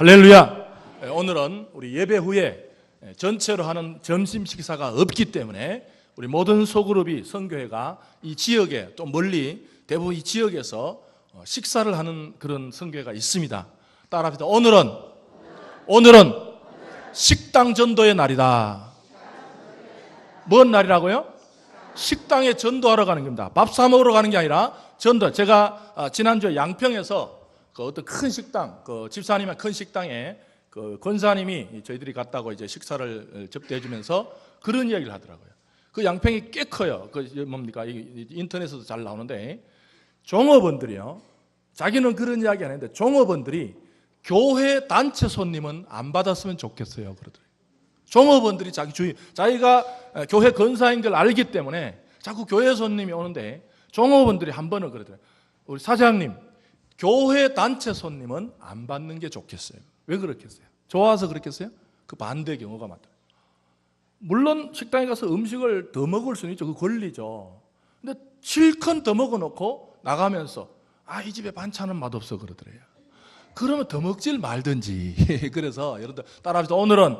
할렐루야. 오늘은 우리 예배 후에 전체로 하는 점심 식사가 없기 때문에 우리 모든 소그룹이 선교회가 이 지역에 또 멀리 대부분 이 지역에서 식사를 하는 그런 선교회가 있습니다. 따라합시다. 오늘은 식당 전도의 날이다. 뭔 날이라고요? 식당에 전도하러 가는 겁니다. 밥 사 먹으러 가는 게 아니라 전도. 제가 지난주에 양평에서 그 어떤 큰 식당, 그 집사님의 큰 식당에 그 권사님이 저희들이 갔다고 이제 식사를 접대해 주면서 그런 이야기를 하더라고요. 그 양평이 꽤 커요. 그 뭡니까? 인터넷에도 잘 나오는데 종업원들이요. 자기는 그런 이야기 안 했는데 종업원들이 교회 단체 손님은 안 받았으면 좋겠어요. 그러더라고요. 종업원들이 자기가 교회 권사인 걸 알기 때문에 자꾸 교회 손님이 오는데 종업원들이 한 번은 그러더라고요. 우리 사장님, 교회 단체 손님은 안 받는 게 좋겠어요. 왜 그렇겠어요? 좋아서 그렇겠어요? 그 반대 경우가 많더라고요. 물론 식당에 가서 음식을 더 먹을 수는 있죠. 그 권리죠. 근데 실컷 더 먹어놓고 나가면서 이 집에 반찬은 맛없어 그러더래요. 그러면 더 먹질 말든지. 그래서 여러분들 따라합시다. 오늘은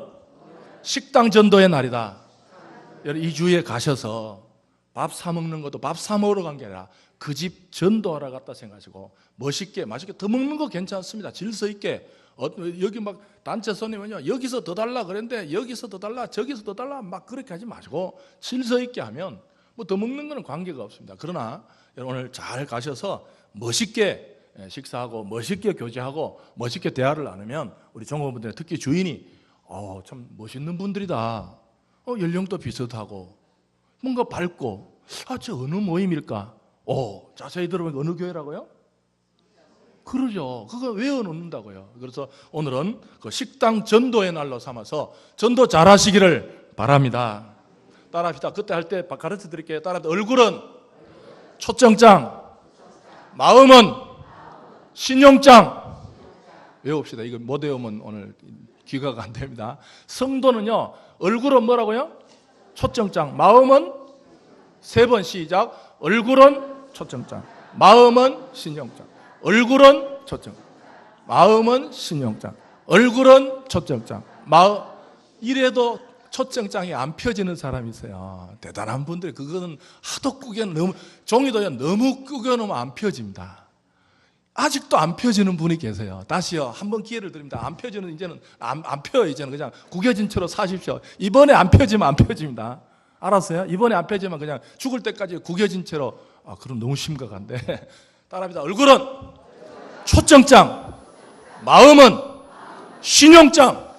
식당 전도의 날이다. 여러분 이 주에 가셔서 밥 사 먹는 것도 밥 사 먹으러 간 게 아니라 그 집 전도하러 갔다 생각하시고 맛있게 더 먹는 거 괜찮습니다. 질서 있게. 여기 막 단체 손님은요 여기서 더 달라 그랬는데 여기서 더 달라 저기서 더 달라 막 그렇게 하지 마시고 질서 있게 하면 뭐 더 먹는 거는 관계가 없습니다. 그러나 오늘 잘 가셔서 멋있게 식사하고 멋있게 교제하고 멋있게 대화를 나누면 우리 종업원들 특히 주인이 참 멋있는 분들이다. 연령도 비슷하고 뭔가 밝고 저 어느 모임일까? 자세히 들어보니까 어느 교회라고요? 그러죠. 그거 외워놓는다고요. 그래서 오늘은 그 식당 전도의 날로 삼아서 전도 잘하시기를 바랍니다. 따라합시다. 그때 할 때 가르쳐 드릴게요. 따라합시다. 얼굴은 초청장, 마음은 신용장. 외웁시다. 이거 못 외우면 오늘 귀가가 안 됩니다. 성도는요, 얼굴은 뭐라고요? 초청장, 마음은 세 번 시작. 얼굴은 초청장, 마음은 신용장. 얼굴은 초청장, 마음은 신용장. 얼굴은 초청장, 마음. 이래도 초청장이 안 펴지는 사람이 있어요. 대단한 분들이 그거는 하도 꾸겨놓으면 종이도 너무 꾸겨놓으면 안 펴집니다. 아직도 안 펴지는 분이 계세요. 다시요. 한번 기회를 드립니다. 안 펴지는 이제는 안 펴요. 이제는 그냥 구겨진 채로 사십시오. 이번에 안 펴지면 안 펴집니다. 알았어요? 이번에 안 펴지면 그냥 죽을 때까지 구겨진 채로. 그럼 너무 심각한데. 따라합니다. 얼굴은 초청장, 마음은 신용장.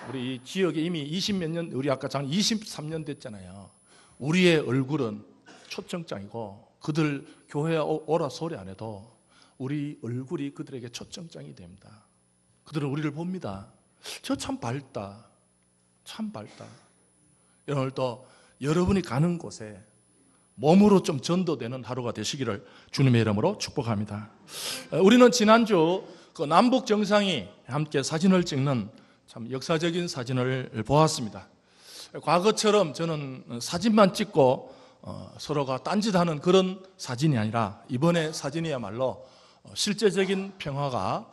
우리 이 지역에 이미 20몇 년, 우리 아까 장 23년 됐잖아요. 우리의 얼굴은 초청장이고 그들 교회에 오라 소리 안 해도 우리 얼굴이 그들에게 초청장이 됩니다. 그들은 우리를 봅니다. 저 참 밝다. 참 밝다. 오늘도 여러분이 가는 곳에 몸으로 좀 전도되는 하루가 되시기를 주님의 이름으로 축복합니다. 우리는 지난주 그 남북 정상이 함께 사진을 찍는 참 역사적인 사진을 보았습니다. 과거처럼 저는 사진만 찍고 서로가 딴짓하는 그런 사진이 아니라 이번에 사진이야말로 실제적인 평화가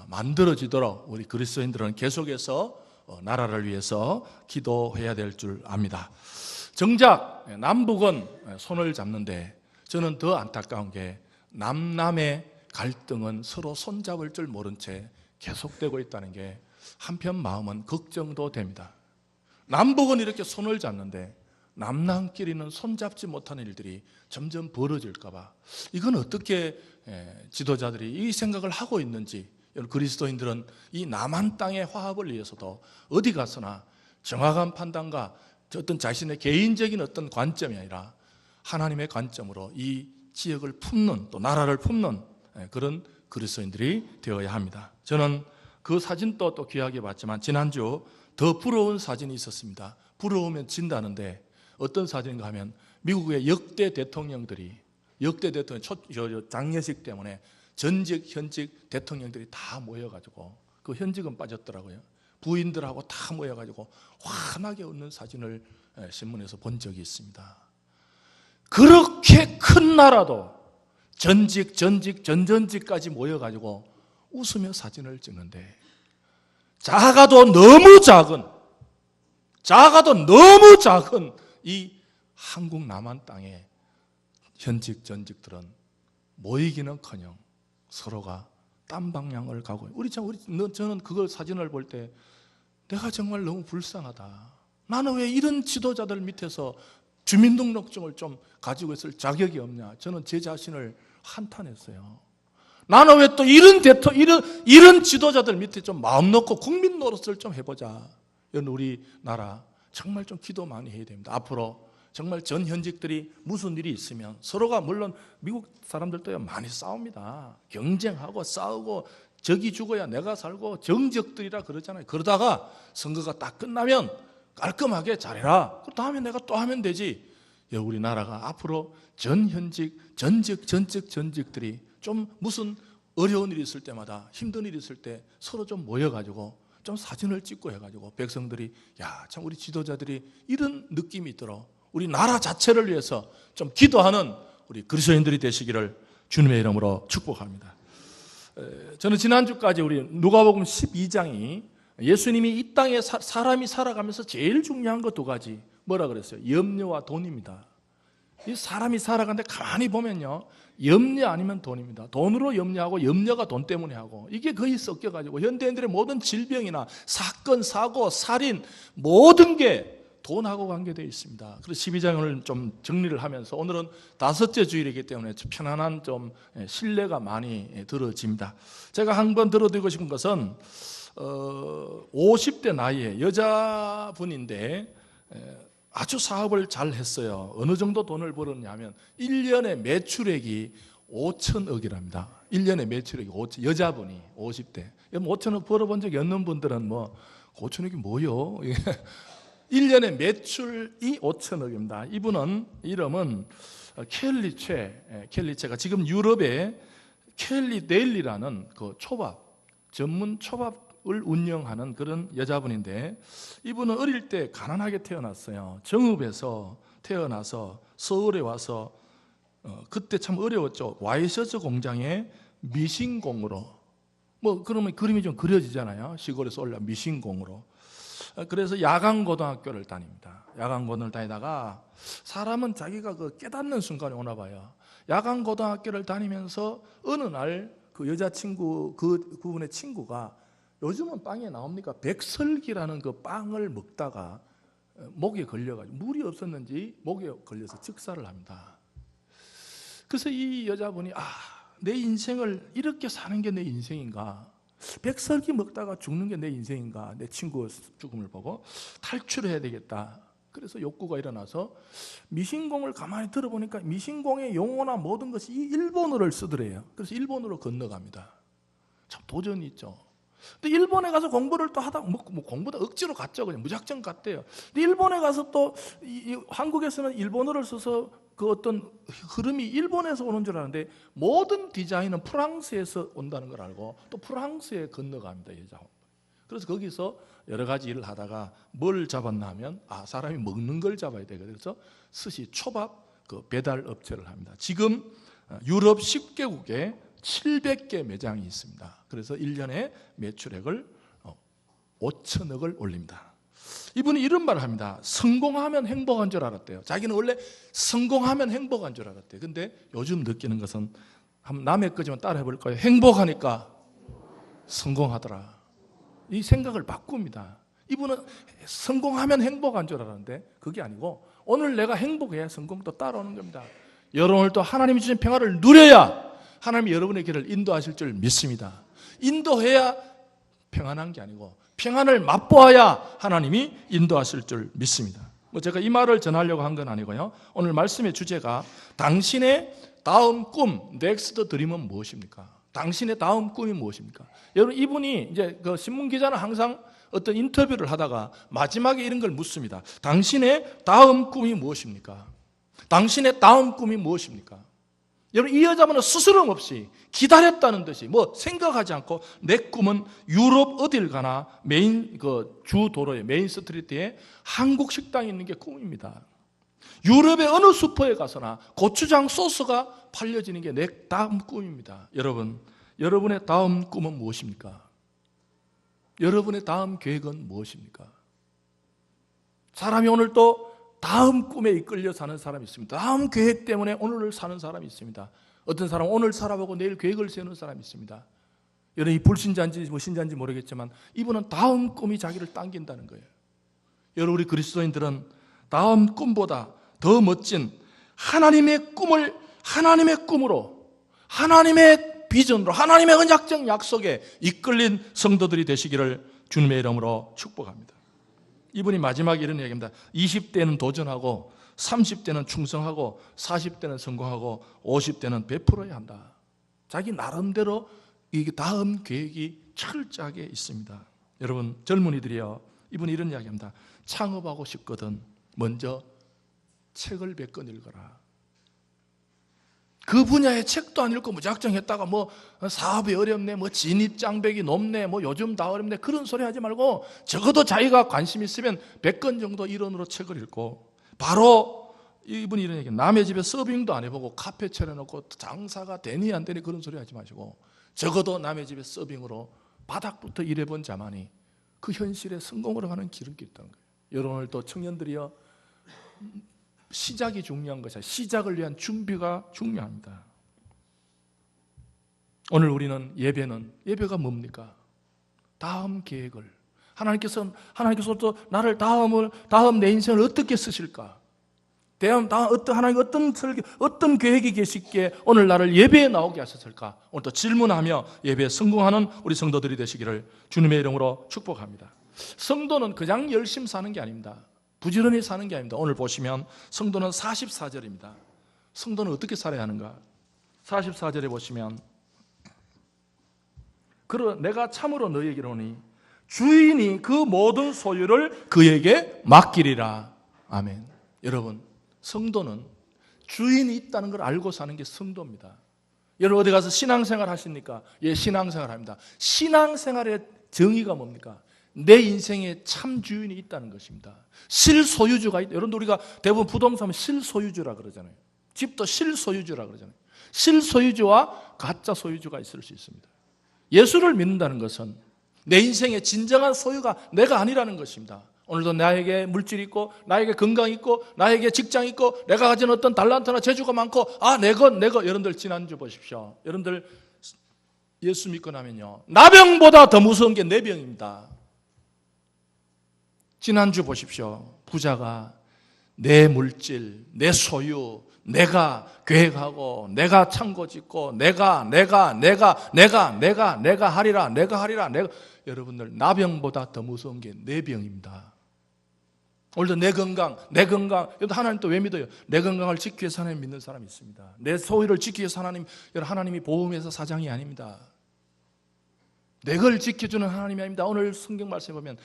만들어지도록 우리 그리스도인들은 계속해서 나라를 위해서 기도해야 될 줄 압니다. 정작 남북은 손을 잡는데 저는 더 안타까운 게 남남의 갈등은 서로 손잡을 줄 모른 채 계속되고 있다는 게 한편 마음은 걱정도 됩니다. 남북은 이렇게 손을 잡는데 남남끼리는 손잡지 못하는 일들이 점점 벌어질까 봐 이건 어떻게 지도자들이 이 생각을 하고 있는지 그리스도인들은 이 남한 땅의 화합을 위해서도 어디 가서나 정확한 판단과 어떤 자신의 개인적인 어떤 관점이 아니라 하나님의 관점으로 이 지역을 품는 또 나라를 품는 그런 그리스도인들이 되어야 합니다. 저는 그 사진도 또 귀하게 봤지만 지난주 더 부러운 사진이 있었습니다. 부러우면 진다는데 어떤 사진인가 하면 미국의 역대 대통령들이 장례식 때문에 전직 현직 대통령들이 다 모여가지고 그 현직은 빠졌더라고요. 부인들하고 다 모여가지고 환하게 웃는 사진을 신문에서 본 적이 있습니다. 그렇게 큰 나라도 전직까지 모여가지고 웃으며 사진을 찍는데 작아도 너무 작은 이 한국 남한 땅에 현직 전직들은 모이기는커녕 서로가 딴 방향을 가고, 저는 그걸 사진을 볼 때 내가 정말 너무 불쌍하다. 나는 왜 이런 지도자들 밑에서 주민등록증을 좀 가지고 있을 자격이 없냐. 저는 제 자신을 한탄했어요. 나는 왜 또 이런 지도자들 밑에 좀 마음 놓고 국민 노릇을 좀 해보자. 이런 우리나라 정말 좀 기도 많이 해야 됩니다. 앞으로 정말 전 현직들이 무슨 일이 있으면 서로가, 물론 미국 사람들도 많이 싸웁니다. 경쟁하고 싸우고 적이 죽어야 내가 살고 정적들이라 그러잖아요. 그러다가 선거가 딱 끝나면 깔끔하게 잘해라. 그 다음에 내가 또 하면 되지. 우리나라가 앞으로 전직들이 좀 무슨 어려운 일이 있을 때마다, 힘든 일이 있을 때 서로 좀 모여가지고 좀 사진을 찍고 해가지고 백성들이 참 우리 지도자들이 이런 느낌이 있도록 우리 나라 자체를 위해서 좀 기도하는 우리 그리스도인들이 되시기를 주님의 이름으로 축복합니다. 저는 지난주까지 우리 누가복음 12장이 예수님이 이 땅에 사람이 살아가면서 제일 중요한 거 두 가지, 뭐라 그랬어요? 염려와 돈입니다. 이 사람이 살아가는데 가만히 보면요, 염려 아니면 돈입니다. 돈으로 염려하고 염려가 돈 때문에 하고, 이게 거의 섞여가지고 현대인들의 모든 질병이나 사건, 사고, 살인 모든 게 돈하고 관계되어 있습니다. 그래서 12장을 좀 정리를 하면서 오늘은 5째 주일이기 때문에 편안한 좀 신뢰가 많이 들어집니다. 제가 한번 들어드리고 싶은 것은 50대 나이에 여자분인데 아주 사업을 잘 했어요. 어느 정도 돈을 벌었냐 하면 1년에 매출액이 5천억이랍니다. 1년에 매출액이 5천, 여자분이 50대. 5천억 벌어본 적이 없는 분들은 5천억이 뭐요? 1년에 매출이 5천억입니다. 이분은 이름은 켈리체가 지금 유럽에 켈리데일리라는 그 전문 초밥을 운영하는 그런 여자분인데, 이분은 어릴 때 가난하게 태어났어요. 정읍에서 태어나서 서울에 와서 그때 참 어려웠죠. 와이셔츠 공장에 미신공으로, 그러면 그림이 좀 그려지잖아요. 시골에서 올라 미신공으로. 그래서 야간고등학교를 다닙니다. 야간고등을 다니다가 사람은 자기가 그 깨닫는 순간이 오나 봐요. 야간고등학교를 다니면서 어느 날 그 여자친구, 그분의 친구가, 요즘은 빵에 나옵니까? 백설기라는 그 빵을 먹다가 목에 걸려가지고 물이 없었는지 목에 걸려서 즉사를 합니다. 그래서 이 여자분이 내 인생을 이렇게 사는 게 내 인생인가? 백설기 먹다가 죽는 게 내 인생인가? 내 친구 죽음을 보고 탈출해야 되겠다. 그래서 욕구가 일어나서 미신공을 가만히 들어보니까 미신공의 용어나 모든 것이 이 일본어를 쓰더래요. 그래서 일본어로 건너갑니다. 참 도전이 있죠. 근데 일본에 가서 공부를 또 하다가 공부도 억지로 갔죠. 그냥 무작정 갔대요. 근데 일본에 가서 또 한국에서는 일본어를 써서 그 어떤 흐름이 일본에서 오는 줄 아는데, 모든 디자인은 프랑스에서 온다는 걸 알고 또 프랑스에 건너갑니다. 여자. 그래서 거기서 여러 가지 일을 하다가 뭘 잡았나 하면 사람이 먹는 걸 잡아야 되거든요. 그래서 스시 초밥 그 배달 업체를 합니다. 지금 유럽 10개국에 700개 매장이 있습니다. 그래서 1년에 매출액을 5천억을 올립니다. 이분이 이런 말을 합니다. 성공하면 행복한 줄 알았대요. 자기는 원래 성공하면 행복한 줄 알았대요. 근데 요즘 느끼는 것은, 한번 남의 거지만 따라해 볼까요? 행복하니까 성공하더라. 이 생각을 바꿉니다. 이분은 성공하면 행복한 줄 알았는데 그게 아니고, 오늘 내가 행복해야 성공도 따라오는 겁니다. 여러분을 또 하나님이 주신 평화를 누려야 하나님이 여러분의 길을 인도하실 줄 믿습니다. 인도해야 평안한 게 아니고 평안을 맛보아야 하나님이 인도하실 줄 믿습니다. 제가 이 말을 전하려고 한 건 아니고요. 오늘 말씀의 주제가 당신의 다음 꿈, 넥스트 드림은 무엇입니까? 당신의 다음 꿈이 무엇입니까? 여러분, 이분이 이제 그 신문 기자는 항상 어떤 인터뷰를 하다가 마지막에 이런 걸 묻습니다. 당신의 다음 꿈이 무엇입니까? 당신의 다음 꿈이 무엇입니까? 여러분, 이 여자분은 스스럼 없이 기다렸다는 듯이 생각하지 않고, 내 꿈은 유럽 어딜 가나 메인 그 주 도로에 메인 스트리트에 한국 식당이 있는 게 꿈입니다. 유럽의 어느 슈퍼에 가서나 고추장 소스가 팔려지는 게 내 다음 꿈입니다. 여러분, 여러분의 다음 꿈은 무엇입니까? 여러분의 다음 계획은 무엇입니까? 사람이 오늘 또 다음 꿈에 이끌려 사는 사람이 있습니다. 다음 계획 때문에 오늘을 사는 사람이 있습니다. 어떤 사람은 오늘 살아보고 내일 계획을 세우는 사람이 있습니다. 여러분, 이 불신자인지 신자인지 모르겠지만 이분은 다음 꿈이 자기를 당긴다는 거예요. 여러분, 우리 그리스도인들은 다음 꿈보다 더 멋진 하나님의 꿈을 하나님의 꿈으로, 하나님의 비전으로, 하나님의 언약적 약속에 이끌린 성도들이 되시기를 주님의 이름으로 축복합니다. 이분이 마지막에 이런 얘기입니다. 20대는 도전하고 30대는 충성하고 40대는 성공하고 50대는 베풀어야 한다. 자기 나름대로 이 다음 계획이 철저하게 있습니다. 여러분, 젊은이들이요, 이분이 이런 이야기합니다. 창업하고 싶거든 먼저 책을 100권 읽어라. 그 분야의 책도 안 읽고 무작정 했다가 뭐 사업이 어렵네, 뭐 진입장벽이 높네, 뭐 요즘 다 어렵네, 그런 소리 하지 말고 적어도 자기가 관심 있으면 100권 정도 일원으로 책을 읽고, 바로 이분이 이런 얘기, 남의 집에 서빙도 안 해보고 카페 차려놓고 장사가 되니 안 되니 그런 소리 하지 마시고 적어도 남의 집에 서빙으로 바닥부터 일해본 자만이 그 현실에 성공으로 가는 기름길이 있다는 거예요. 여러분, 오늘 또 청년들이요, 시작이 중요한 것이야. 시작을 위한 준비가 중요합니다. 오늘 우리는 예배가 뭡니까? 다음 계획을 하나님께서 또 나를 다음 내 인생을 어떻게 쓰실까? 하나님 어떤 계획이 계시기에 오늘 나를 예배에 나오게 하셨을까? 오늘 또 질문하며 예배에 성공하는 우리 성도들이 되시기를 주님의 이름으로 축복합니다. 성도는 그냥 열심히 사는 게 아닙니다. 부지런히 사는 게 아닙니다. 오늘 보시면 성도는 44절입니다. 성도는 어떻게 살아야 하는가? 44절에 보시면, 내가 참으로 너희에게 이르노니 주인이 그 모든 소유를 그에게 맡기리라. 아멘. 여러분, 성도는 주인이 있다는 걸 알고 사는 게 성도입니다. 여러분, 어디 가서 신앙생활 하십니까? 예, 신앙생활 합니다. 신앙생활의 정의가 뭡니까? 내 인생에 참 주인이 있다는 것입니다. 실소유주가 있다. 여러분, 우리가 대부분 부동산은 실소유주라 그러잖아요. 집도 실소유주라 그러잖아요. 실소유주와 가짜 소유주가 있을 수 있습니다. 예수를 믿는다는 것은 내 인생의 진정한 소유가 내가 아니라는 것입니다. 오늘도 나에게 물질이 있고, 나에게 건강이 있고, 나에게 직장이 있고, 내가 가진 어떤 달란트나 재주가 많고, 여러분들 지난주 보십시오. 여러분들 예수 믿고 나면요, 나병보다 더 무서운 게 내 병입니다. 지난주 보십시오. 부자가 내 물질, 내 소유, 내가 계획하고, 내가 창고 짓고, 내가 하리라. 여러분들, 나병보다 더 무서운 게 내 병입니다. 오늘도 내 건강, 하나님 또 왜 믿어요? 내 건강을 지키기 위해서 하나님 믿는 사람이 있습니다. 내 소유를 지키기 위해서 하나님이 보험회사 사장이 아닙니다. 내 걸 지켜주는 하나님이 아닙니다. 오늘 성경 말씀에 보면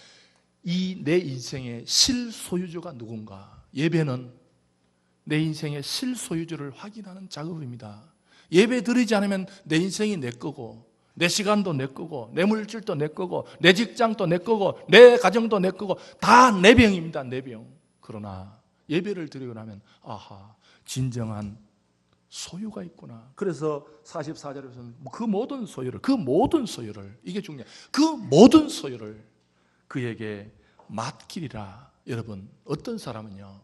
이 내 인생의 실소유주가 누군가? 예배는 내 인생의 실소유주를 확인하는 작업입니다. 예배 드리지 않으면 내 인생이 내 거고, 내 시간도 내 거고, 내 물질도 내 거고, 내 직장도 내 거고, 내 가정도 내 거고, 다 내 병입니다. 내 병. 그러나 예배를 드리고 나면 진정한 소유가 있구나. 그래서 44절에서는 그 모든 소유를 이게 중요해요. 그 모든 소유를 그에게 맡기리라. 여러분, 어떤 사람은요,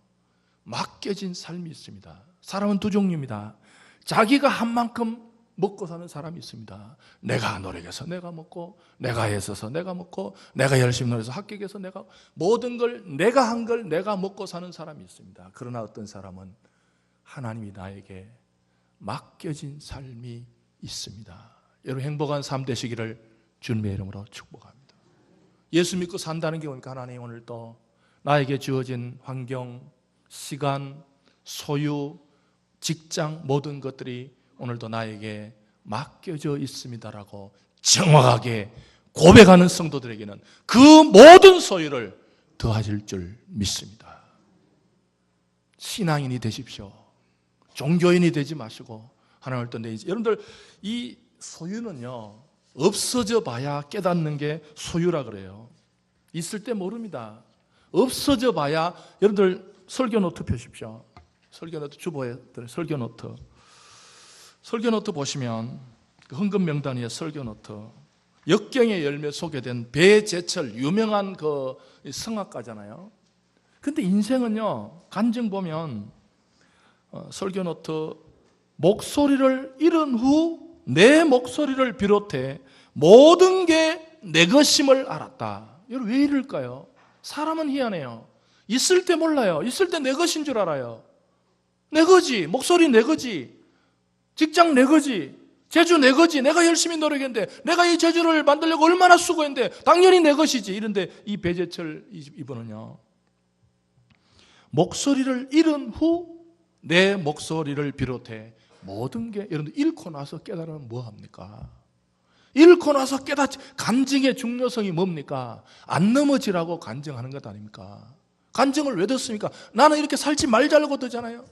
맡겨진 삶이 있습니다. 사람은 두 종류입니다. 자기가 한 만큼 먹고 사는 사람이 있습니다. 내가 노력해서 내가 먹고, 내가 애써서 내가 먹고, 내가 열심히 노력해서 합격해서 모든 걸 내가 한 걸 내가 먹고 사는 사람이 있습니다. 그러나 어떤 사람은 하나님이 나에게 맡겨진 삶이 있습니다. 여러분, 행복한 삶 되시기를 주님의 이름으로 축복합니다. 예수 믿고 산다는 게 뭡니까? 하나님 오늘 또 나에게 주어진 환경, 시간, 소유, 직장, 모든 것들이 오늘도 나에게 맡겨져 있습니다라고 정확하게 고백하는 성도들에게는 그 모든 소유를 더하실 줄 믿습니다. 신앙인이 되십시오. 종교인이 되지 마시고 하나님을 또 여러분들, 이 소유는요, 없어져 봐야 깨닫는 게 소유라 그래요. 있을 때 모릅니다. 없어져 봐야. 여러분들 설교 노트 펴십시오. 설교 노트 주보에 설교 노트 보시면 그 헌금 명단 위에 설교 노트 역경의 열매 속에 된 배제철, 유명한 그 성악가잖아요. 근데 인생은요, 간증 보면 설교 노트, 목소리를 잃은 후 내 목소리를 비롯해 모든 게 내 것임을 알았다. 여러분, 왜 이럴까요? 사람은 희한해요. 있을 때 몰라요. 있을 때 내 것인 줄 알아요. 내 거지. 목소리 내 거지. 직장 내 거지. 제주 내 거지. 내가 열심히 노력했는데, 내가 이 제주를 만들려고 얼마나 수고했는데 당연히 내 것이지. 이런데 이 배재철 이분은요, 목소리를 잃은 후 내 목소리를 비롯해 모든 게, 여러분들 잃고 나서 깨달으면 뭐합니까? 잃고 나서 깨닫지. 간증의 중요성이 뭡니까? 안 넘어지라고 간증하는 것 아닙니까? 간증을 왜 듣습니까? 나는 이렇게 살지 말자고 듣잖아요.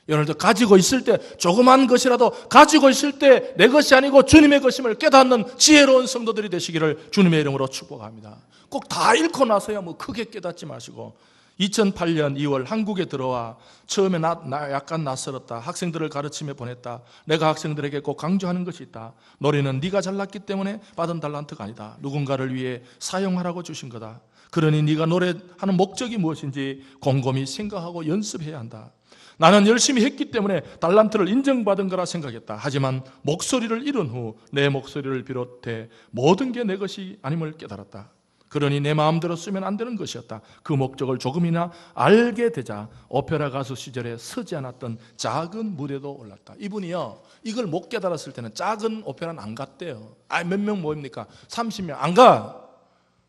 여러분들 가지고 있을 때, 조그만 것이라도 가지고 있을 때 내 것이 아니고 주님의 것임을 깨닫는 지혜로운 성도들이 되시기를 주님의 이름으로 축복합니다. 꼭 다 잃고 나서야 뭐 크게 깨닫지 마시고, 2008년 2월 한국에 들어와 처음에 나 약간 낯설었다. 학생들을 가르치며 보냈다. 내가 학생들에게 꼭 강조하는 것이 있다. 노래는 네가 잘났기 때문에 받은 달란트가 아니다. 누군가를 위해 사용하라고 주신 거다. 그러니 네가 노래하는 목적이 무엇인지 곰곰이 생각하고 연습해야 한다. 나는 열심히 했기 때문에 달란트를 인정받은 거라 생각했다. 하지만 목소리를 잃은 후 내 목소리를 비롯해 모든 게 내 것이 아님을 깨달았다. 그러니 내 마음대로 쓰면 안 되는 것이었다. 그 목적을 조금이나 알게 되자 오페라 가수 시절에 서지 않았던 작은 무대도 올랐다. 이분이요, 이걸 못 깨달았을 때는 작은 오페라는 안 갔대요. 몇 명 모입니까? 30명 안 가.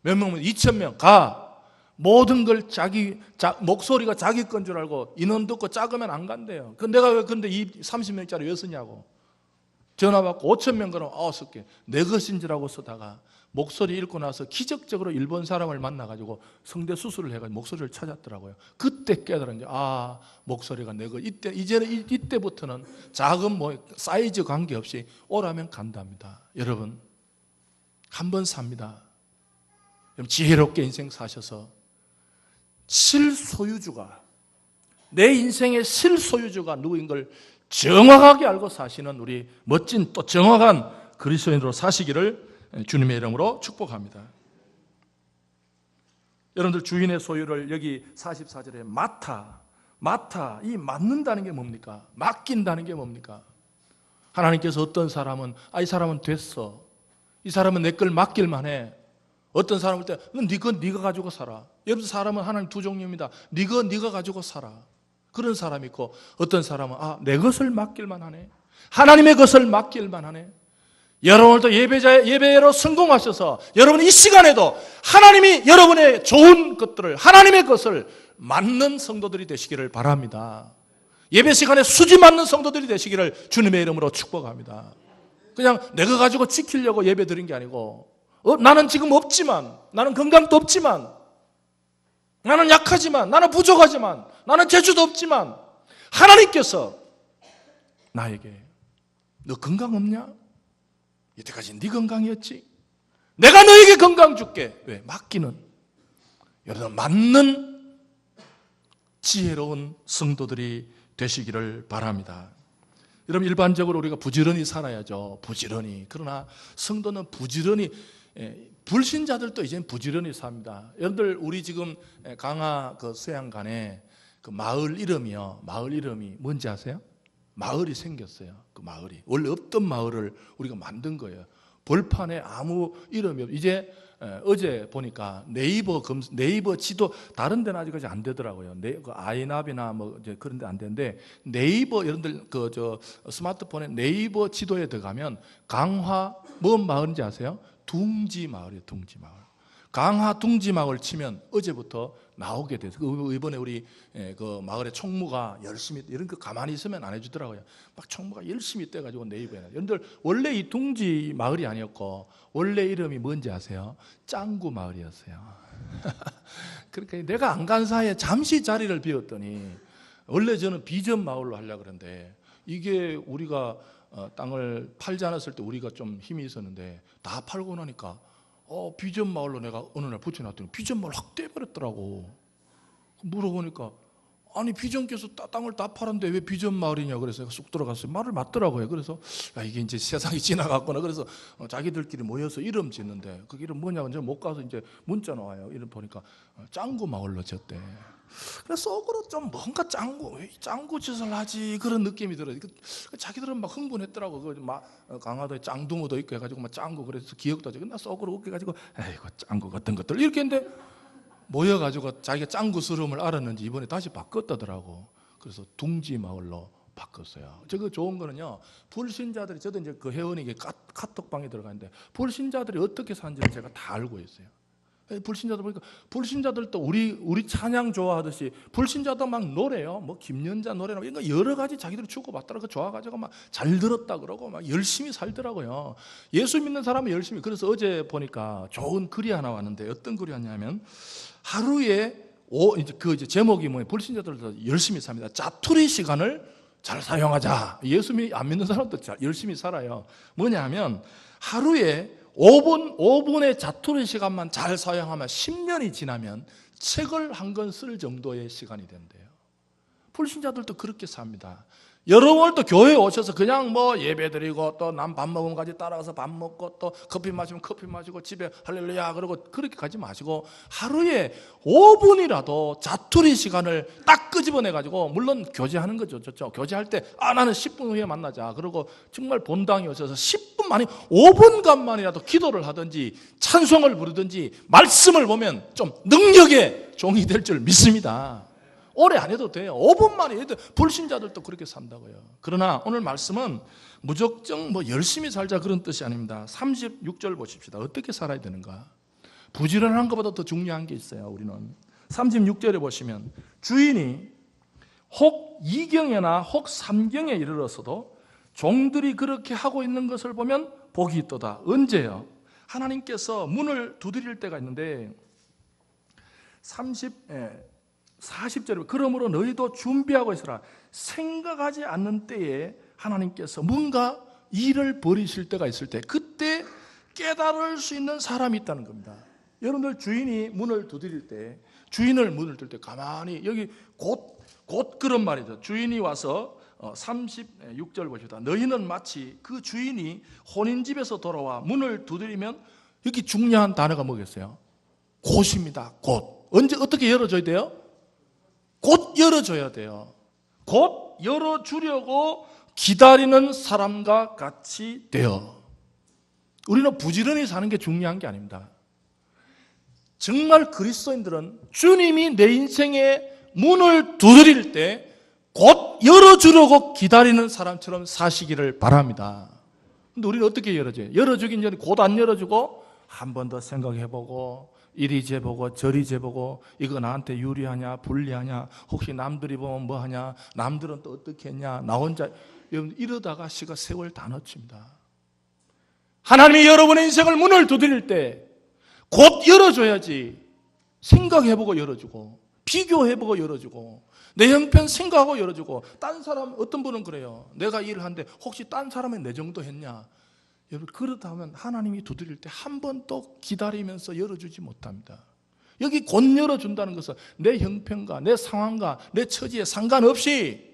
몇 명, 2,000명 가. 모든 걸 목소리가 자기 건 줄 알고 인원 듣고 작으면 안 간대요. 내가 근데 이 30명짜리 왜 쓰냐고. 전화 받고 5,000명 그러면 9개. 내 것인 줄 알고 쓰다가 목소리 잃고 나서 기적적으로 일본 사람을 만나가지고 성대 수술을 해가지고 목소리를 찾았더라고요. 그때 깨달았는데, 목소리가 내 것. 이때부터는 작은 사이즈 관계없이 오라면 간답니다. 여러분, 한 번 삽니다. 지혜롭게 인생 사셔서 실소유주가, 내 인생의 실소유주가 누구인 걸 정확하게 알고 사시는 우리 멋진 또 정확한 그리스도인으로 사시기를 주님의 이름으로 축복합니다. 여러분들 주인의 소유를 여기 44절에 맡아, 이 맡는다는 게 뭡니까? 맡긴다는 게 뭡니까? 하나님께서 어떤 사람은 이 사람은 됐어, 이 사람은 내 걸 맡길만 해. 어떤 사람을 때 네가 가지고 살아. 여러분, 사람은 하나님 두 종류입니다. 네가 가지고 살아. 그런 사람이 있고, 어떤 사람은 내 것을 맡길만 하네. 하나님의 것을 맡길만 하네. 여러분도 예배로 성공하셔서 여러분 이 시간에도 하나님이 여러분의 좋은 것들을, 하나님의 것을 맡는 성도들이 되시기를 바랍니다. 예배 시간에 수지 맞는 성도들이 되시기를 주님의 이름으로 축복합니다. 그냥 내가 가지고 지키려고 예배 드린 게 아니고, 나는 지금 없지만, 나는 건강도 없지만, 나는 약하지만, 나는 부족하지만, 나는 재주도 없지만 하나님께서 나에게 너 건강 없냐? 이때까지 네 건강이었지? 내가 너에게 건강 줄게. 왜? 맡기는, 여러분, 맞는 지혜로운 성도들이 되시기를 바랍니다. 여러분, 일반적으로 우리가 부지런히 살아야죠. 부지런히. 그러나 성도는 부지런히, 불신자들도 이제는 부지런히 삽니다. 여러분들, 우리 지금 강화 그 수양관에 그 마을 이름이요, 마을 이름이 뭔지 아세요? 마을이 생겼어요. 그 마을이 원래 없던 마을을 우리가 만든 거예요. 벌판에 아무 이름이 없어요. 이제 어제 보니까 네이버 지도, 다른 데는 아직까지 안 되더라고요. 그 아이나비나 뭐 이제 그런 데 안 되는데, 네이버, 여러분들 스마트폰에 네이버 지도에 들어가면 강화 뭔 마을인지 아세요? 둥지 마을이에요. 둥지 마을. 강화 둥지 마을 치면 어제부터 나오게 돼서, 이번에 우리 그 마을의 총무가 열심히, 이런 거 가만히 있으면 안 해주더라고요. 막 총무가 열심히 떼가지고 네이버에. 여러분들, 원래 이 둥지 마을이 아니었고 원래 이름이 뭔지 아세요? 짱구 마을이었어요. 그러니까 내가 안 간 사이에 잠시 자리를 비웠더니, 원래 저는 비전 마을로 하려고 그러는데, 이게 우리가 땅을 팔지 않았을 때 우리가 좀 힘이 있었는데, 다 팔고 나니까 비전 마을로 내가 어느 날 붙여놨더니 비전 마을 확 떼버렸더라고. 물어보니까 아니 비전께서 땅을 다 팔았는데 왜 비전 마을이냐 그래서 쑥 들어갔어요. 말을 맞더라고요. 그래서 이게 이제 세상이 지나갔구나. 그래서 자기들끼리 모여서 이름 짓는데 그 이름 뭐냐고 이제 못 가서 이제 문자 나와요. 이름 보니까 짱구 마을로 지었대. 그래서 속으로 좀 뭔가 짱구 짓을 하지 그런 느낌이 들어요. 자기들은 막 흥분했더라고. 막 강화도에 짱둥어도 있고 해가지고 막 짱구 그래서 기억도 하지. 나 속으로 웃겨가지고 에이고 짱구 같은 것들 이렇게 했는데 모여가지고 자기가 짱구스러움을 알았는지 이번에 다시 바꿨다더라고. 그래서 둥지 마을로 바꿨어요. 저거 좋은 거는요, 불신자들이, 저도 이제 그 회원에게 카톡방에 들어가는데 불신자들이 어떻게 사는지를 제가 다 알고 있어요. 불신자들 보니까 불신자들도 우리 찬양 좋아하듯이 불신자도 막 노래요. 뭐 김연자 노래나 이런 거 여러 가지 자기들이 주고받더라고. 좋아가지고 막 잘 들었다 그러고 막 열심히 살더라고요. 예수 믿는 사람은 열심히. 그래서 어제 보니까 좋은 글이 하나 왔는데 어떤 글이 왔냐면 하루에 이제 제목이 뭐예요? 불신자들도 열심히 삽니다. 자투리 시간을 잘 사용하자. 예수 안 믿는 사람도 열심히 살아요. 뭐냐면 하루에 5분의 자투리 시간만 잘 사용하면 10년이 지나면 책을 한 권 쓸 정도의 시간이 된대요. 불신자들도 그렇게 삽니다. 여러분 또 교회에 오셔서 그냥 뭐 예배드리고 또 남 밥 먹으면 가지 따라가서 밥 먹고 또 커피 마시면 커피 마시고 집에 할렐루야 그러고 그렇게 가지 마시고 하루에 5분이라도 자투리 시간을 딱 끄집어내가지고, 물론 교제하는 거죠. 교제할 때 나는 10분 후에 만나자 그러고 정말 본당에 오셔서 10분만이 5분간만이라도 기도를 하든지 찬송을 부르든지 말씀을 보면 좀 능력의 종이 될 줄 믿습니다. 오래 안 해도 돼요. 5분만에 해도. 불신자들도 그렇게 산다고요. 그러나 오늘 말씀은 무작정 뭐 열심히 살자 그런 뜻이 아닙니다. 36절 보십시다. 어떻게 살아야 되는가? 부지런한 것보다 더 중요한 게 있어요. 우리는 36절에 보시면 주인이 혹 2경에나 혹 3경에 이르렀어도 종들이 그렇게 하고 있는 것을 보면 복이 있도다. 언제요? 하나님께서 문을 두드릴 때가 있는데 40절에 그러므로 너희도 준비하고 있으라. 생각하지 않는 때에 하나님께서 뭔가 일을 벌이실 때가 있을 때 그때 깨달을 수 있는 사람이 있다는 겁니다. 여러분들 주인이 문을 두드릴 때, 주인을 문을 들 때 가만히 여기 곧 그런 말이죠. 주인이 와서 36절 보시다. 너희는 마치 그 주인이 혼인집에서 돌아와 문을 두드리면, 여기 중요한 단어가 뭐겠어요? 곧입니다. 곧. 언제 어떻게 열어줘야 돼요? 곧 열어줘야 돼요. 곧 열어주려고 기다리는 사람과 같이 되어. 우리는 부지런히 사는 게 중요한 게 아닙니다. 정말 그리스도인들은 주님이 내 인생의 문을 두드릴 때 곧 열어주려고 기다리는 사람처럼 사시기를 바랍니다. 근데 우리는 어떻게 열어줘요? 열어주긴 전에 곧 안 열어주고 한 번 더 생각해보고 이리 재보고 저리 재보고 이거 나한테 유리하냐 불리하냐, 혹시 남들이 보면 뭐하냐, 남들은 또 어떻게 했냐, 나 혼자, 여러분 이러다가 시가 세월 다 놓칩니다. 하나님이 여러분의 인생을 문을 두드릴 때 곧 열어줘야지. 생각해보고 열어주고 비교해보고 열어주고 내 형편 생각하고 열어주고. 딴 사람, 어떤 분은 그래요. 내가 일을 하는데 혹시 딴 사람이 내 정도 했냐. 여러분 그렇다면 하나님이 두드릴 때 한 번 또 기다리면서 열어주지 못합니다. 여기 곧 열어준다는 것은 내 형편과 내 상황과 내 처지에 상관없이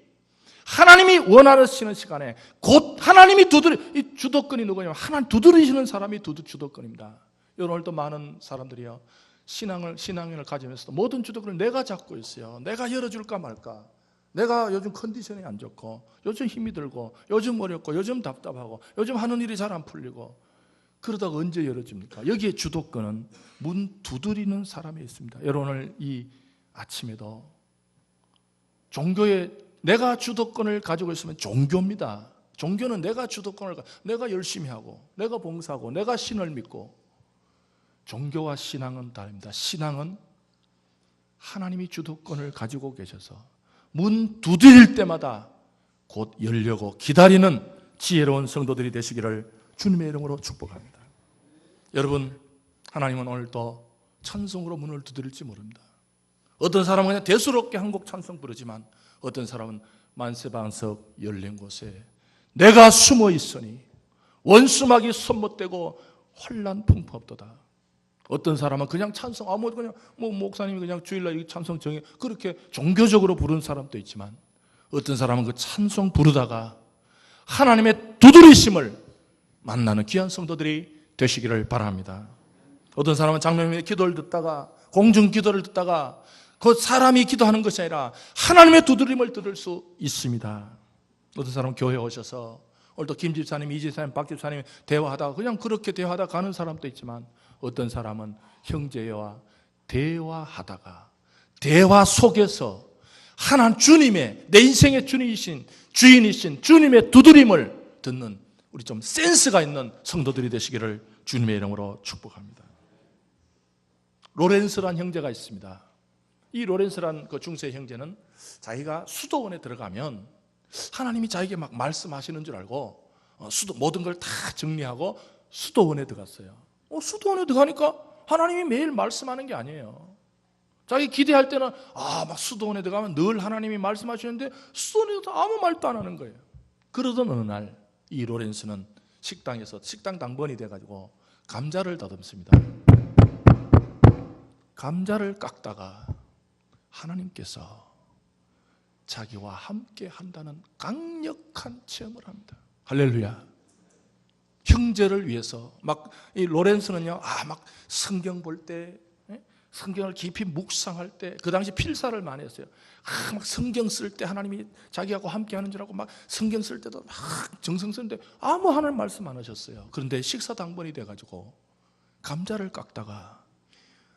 하나님이 원하시는 시간에 곧 하나님이 이 주도권이 누구냐면 하나님 두드리시는 사람이 주도권입니다. 여러분 오늘도 많은 사람들이요, 신앙을 가지면서도 모든 주도권을 내가 잡고 있어요. 내가 열어줄까 말까. 내가 요즘 컨디션이 안 좋고 요즘 힘이 들고 요즘 어렵고 요즘 답답하고 요즘 하는 일이 잘 안 풀리고 그러다가 언제 열어줍니까? 여기에 주도권은 문 두드리는 사람이 있습니다. 여러분 오늘 이 아침에도 종교에 내가 주도권을 가지고 있으면 종교입니다. 종교는 내가 주도권을 내가 열심히 하고 내가 봉사하고 내가 신을 믿고. 종교와 신앙은 다릅니다. 신앙은 하나님이 주도권을 가지고 계셔서 문 두드릴 때마다 곧 열려고 기다리는 지혜로운 성도들이 되시기를 주님의 이름으로 축복합니다. 여러분, 하나님은 오늘도 찬송으로 문을 두드릴지 모릅니다. 어떤 사람은 그냥 대수롭게 한 곡 찬송 부르지만 어떤 사람은 만세방석 열린 곳에 내가 숨어 있으니 원수막이 손못대고 환난 풍파없도다. 어떤 사람은 그냥 찬송, 그냥 목사님이 그냥 주일날 찬송 정해 그렇게 종교적으로 부르는 사람도 있지만, 어떤 사람은 그 찬송 부르다가 하나님의 두드리심을 만나는 귀한 성도들이 되시기를 바랍니다. 어떤 사람은 장로님의 기도를 듣다가, 공중 기도를 듣다가 그 사람이 기도하는 것이 아니라 하나님의 두드림을 들을 수 있습니다. 어떤 사람은 교회에 오셔서 오늘도 김 집사님, 이 집사님, 박 집사님 대화하다가 그냥 그렇게 대화하다가 가는 사람도 있지만, 어떤 사람은 형제와 대화하다가 대화 속에서 하나님 주님의, 내 인생의 주인이신 주님의 두드림을 듣는 우리 좀 센스가 있는 성도들이 되시기를 주님의 이름으로 축복합니다. 로렌스란 형제가 있습니다. 이 로렌스란 그 중세 형제는 자기가 수도원에 들어가면 하나님이 자기에게 막 말씀하시는 줄 알고 모든 걸 다 정리하고 수도원에 들어갔어요. 수도원에 들어가니까 하나님이 매일 말씀하는 게 아니에요. 자기 기대할 때는 막 수도원에 들어가면 늘 하나님이 말씀하시는데 수도원에서 아무 말도 안 하는 거예요. 그러던 어느 날 이 로렌스는 식당에서 식당 당번이 돼가지고 감자를 다듬습니다. 감자를 깎다가 하나님께서 자기와 함께 한다는 강력한 체험을 합니다. 할렐루야. 형제를 위해서 이 로렌스는요, 막 성경 볼 때, 성경을 깊이 묵상할 때, 그 당시 필사를 많이 했어요. 막 성경 쓸 때 하나님이 자기하고 함께 하는 줄 알고 막 성경 쓸 때도 막 정성 쓰는데 아무 하나님 말씀 안 하셨어요. 그런데 식사 당번이 돼가지고 감자를 깎다가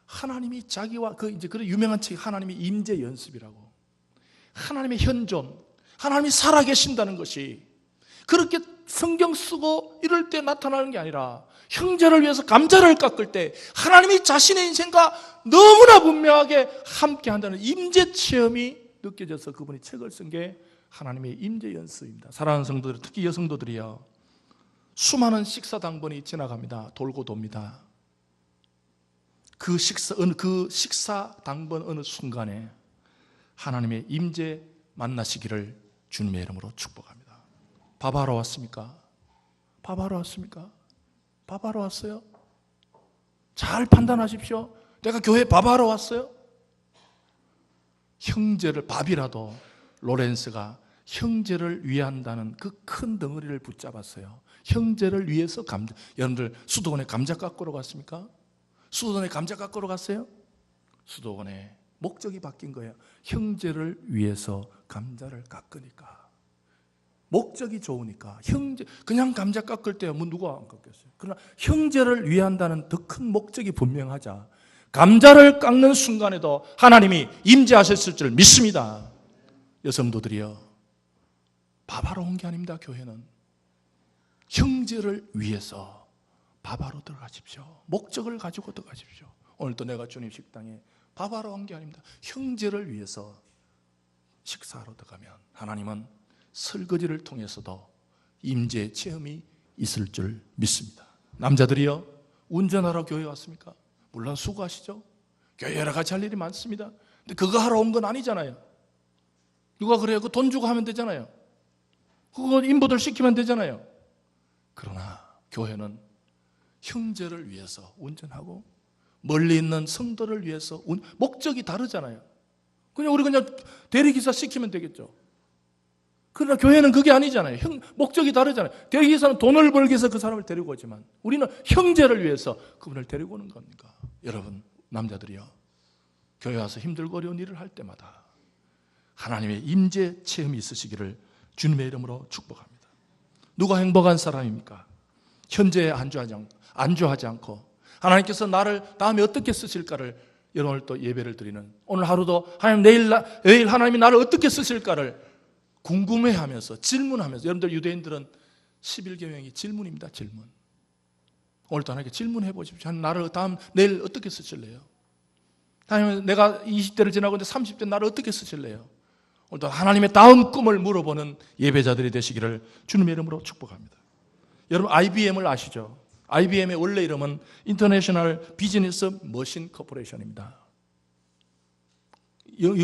하나님이 자기와 그 유명한 책 하나님의 임재 연습이라고, 하나님의 현존, 하나님이 살아계신다는 것이 그렇게 성경 쓰고 이럴 때 나타나는 게 아니라 형제를 위해서 감자를 깎을 때 하나님이 자신의 인생과 너무나 분명하게 함께 한다는 임재 체험이 느껴져서 그분이 책을 쓴 게 하나님의 임재 연습입니다. 사랑하는 성도들, 특히 여성도들이요, 수많은 식사 당번이 지나갑니다. 돌고 돕니다. 그 식사 당번 어느 순간에 하나님의 임재 만나시기를 주님의 이름으로 축복합니다. 밥하러 왔습니까? 밥하러 왔습니까? 밥하러 왔어요? 잘 판단하십시오. 내가 교회에 밥하러 왔어요? 형제를, 밥이라도 로렌스가 형제를 위한다는 그 큰 덩어리를 붙잡았어요. 형제를 위해서 여러분들 수도원에 감자 깎으러 갔습니까? 수도원에 감자 깎으러 갔어요? 수도원에 목적이 바뀐 거예요. 형제를 위해서 감자를 깎으니까. 목적이 좋으니까. 그냥 감자 깎을 때 누가 안 깎겠어요? 그러나 형제를 위한다는 더 큰 목적이 분명하자 감자를 깎는 순간에도 하나님이 임재하셨을 줄 믿습니다. 여성도들이요, 밥하러 온 게 아닙니다. 교회는 형제를 위해서 밥하러 들어가십시오. 목적을 가지고 들어가십시오. 오늘도 내가 주님 식당에 밥하러 온 게 아닙니다. 형제를 위해서 식사하러 들어가면 하나님은 설거지를 통해서도 임재 체험이 있을 줄 믿습니다. 남자들이요, 운전하러 교회 왔습니까? 물론 수고하시죠. 교회 여러 가지 할 일이 많습니다. 근데 그거 하러 온 건 아니잖아요. 누가 그래요? 그 돈 주고 하면 되잖아요. 그거 인부들 시키면 되잖아요. 그러나 교회는 형제를 위해서 운전하고 멀리 있는 성도를 위해서 목적이 다르잖아요. 우리 그냥 대리기사 시키면 되겠죠. 그러나 교회는 그게 아니잖아요. 목적이 다르잖아요. 대리기사는 돈을 벌기 위해서 그 사람을 데리고 오지만 우리는 형제를 위해서 그분을 데리고 오는 겁니까? 여러분, 남자들이요, 교회 와서 힘들고 어려운 일을 할 때마다 하나님의 임재 체험이 있으시기를 주님의 이름으로 축복합니다. 누가 행복한 사람입니까? 현재에 안주하지 않고 하나님께서 나를 다음에 어떻게 쓰실까를, 여러분 오늘 또 예배를 드리는 오늘 하루도 하나님 내일 하나님이 나를 어떻게 쓰실까를 궁금해하면서 질문하면서, 여러분들 유대인들은 11계명이 질문입니다. 질문. 오늘도 하나님께 질문해 보십시오. 하나님 나를 내일 어떻게 쓰실래요? 하나님 내가 20대를 지나고 있는데 30대 나를 어떻게 쓰실래요? 오늘도 하나님의 다음 꿈을 물어보는 예배자들이 되시기를 주님의 이름으로 축복합니다. 여러분 IBM을 아시죠? IBM의 원래 이름은 인터내셔널 비즈니스 머신 코퍼레이션입니다.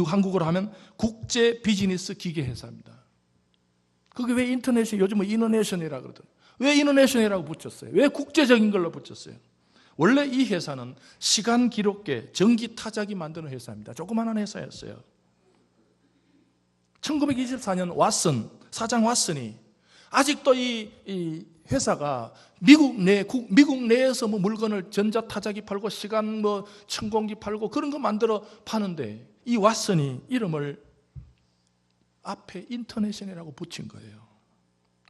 한국어로 하면 국제 비즈니스 기계 회사입니다. 그게 왜 인터내셔널, 요즘은 이너내셔널이라고 그러더라고요. 왜 이너내셔널이라고 붙였어요? 왜 국제적인 걸로 붙였어요? 원래 이 회사는 시간 기록계 전기 타자기 만드는 회사입니다. 조그마한 회사였어요. 1924년 사장 왓슨이 아직도 이 회사가 미국 내에서 뭐 물건을 전자타자기 팔고 시간 천공기 팔고 그런 거 만들어 파는데 이 왓슨이 이름을 앞에 인터내셔널이라고 붙인 거예요.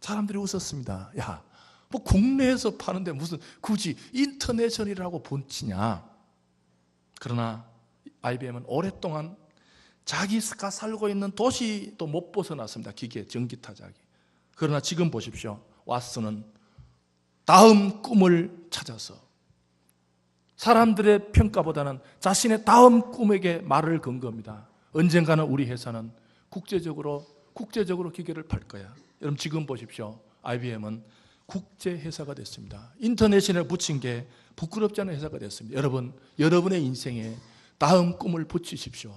사람들이 웃었습니다. 야, 뭐 국내에서 파는데 무슨 굳이 인터내셔널이라고 붙이냐. 그러나 IBM은 오랫동안 자기가 살고 있는 도시도 못 벗어났습니다. 기계, 전기타자기. 그러나 지금 보십시오. 왓슨은 다음 꿈을 찾아서 사람들의 평가보다는 자신의 다음 꿈에게 말을 건 겁니다. 언젠가는 우리 회사는 국제적으로 기계를 팔 거야. 여러분 지금 보십시오. IBM은 국제회사가 됐습니다. 인터내셔널 붙인 게 부끄럽지 않은 회사가 됐습니다. 여러분의 인생에 다음 꿈을 붙이십시오.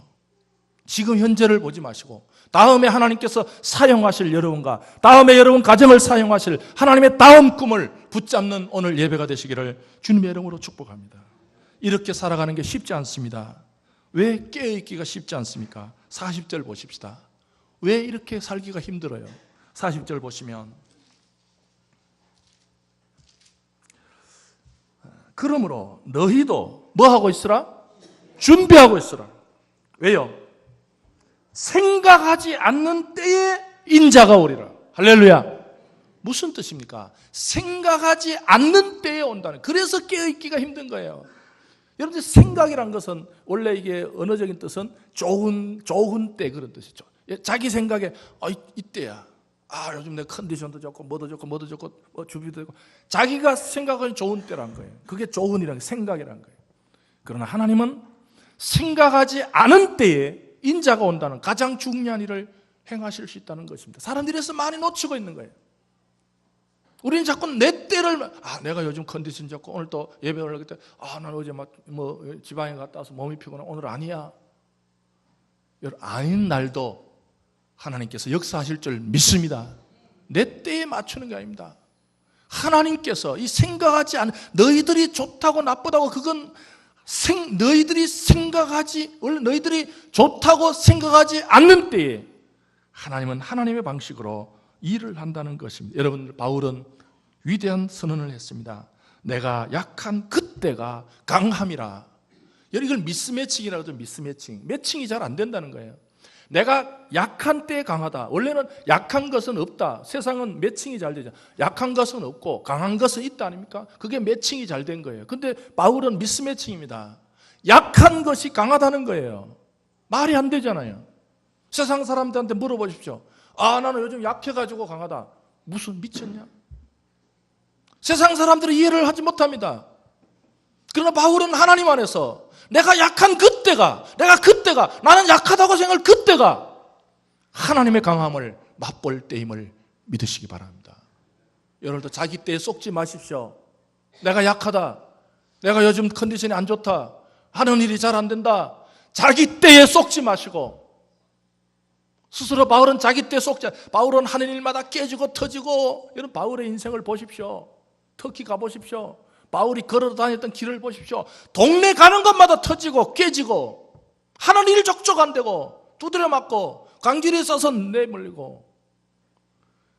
지금 현재를 보지 마시고 다음에 하나님께서 사용하실 여러분과 다음에 여러분 가정을 사용하실 하나님의 다음 꿈을 붙잡는 오늘 예배가 되시기를 주님의 이름으로 축복합니다. 이렇게 살아가는 게 쉽지 않습니다. 왜 깨어있기가 쉽지 않습니까? 40절 보십시다. 왜 이렇게 살기가 힘들어요? 40절 보시면 그러므로 너희도 뭐 하고 있으라? 준비하고 있으라. 왜요? 생각하지 않는 때에 인자가 오리라. 할렐루야. 무슨 뜻입니까? 생각하지 않는 때에 온다는. 그래서 깨어있기가 힘든 거예요. 여러분들 생각이란 것은 원래 이게 언어적인 뜻은 좋은 때 그런 뜻이죠. 자기 생각에 이때야. 요즘 내 컨디션도 좋고 뭐도 좋고 주비도 좋고 자기가 생각하는 좋은 때란 거예요. 그게 좋은이란 생각이란 거예요. 그러나 하나님은 생각하지 않은 때에 인자가 온다는 가장 중요한 일을 행하실 수 있다는 것입니다. 사람들이 그래서 많이 놓치고 있는 거예요. 우리는 자꾸 내 때를 내가 요즘 컨디션 좋고 오늘 또 예배 올라갈 때 난 어제 지방에 갔다 와서 몸이 피곤해 오늘 아니야. 여러분 아닌 날도 하나님께서 역사하실 줄 믿습니다. 내 때에 맞추는 게 아닙니다. 하나님께서 이 생각하지 않은 너희들이 좋다고 나쁘다고 그건 너희들이 좋다고 생각하지 않는 때에 하나님은 하나님의 방식으로 일을 한다는 것입니다. 여러분 바울은 위대한 선언을 했습니다. 내가 약한 그때가 강함이라. 여러분 이걸 미스매칭이라고 하죠. 미스매칭. 매칭이 잘 안 된다는 거예요. 내가 약한 때에 강하다. 원래는 약한 것은 없다. 세상은 매칭이 잘 되죠. 약한 것은 없고 강한 것은 있다 아닙니까? 그게 매칭이 잘 된 거예요. 근데 바울은 미스매칭입니다. 약한 것이 강하다는 거예요. 말이 안 되잖아요. 세상 사람들한테 물어보십시오. 나는 요즘 약해가지고 강하다. 무슨 미쳤냐? 세상 사람들은 이해를 하지 못합니다. 그러나 바울은 하나님 안에서 내가 약한 그때가 나는 약하다고 생각할 그때가 하나님의 강함을 맛볼 때임을 믿으시기 바랍니다. 여러분도 자기 때에 속지 마십시오. 내가 약하다. 내가 요즘 컨디션이 안 좋다. 하는 일이 잘 안 된다. 자기 때에 속지 마시고 스스로 바울은 자기 때에 바울은 하는 일마다 깨지고 터지고 여러분 바울의 인생을 보십시오. 터키 가보십시오. 바울이 걸어 다녔던 길을 보십시오. 동네 가는 것마다 터지고 깨지고 하는 일 족족 안 되고 두드려 맞고 강길에 써서 내몰리고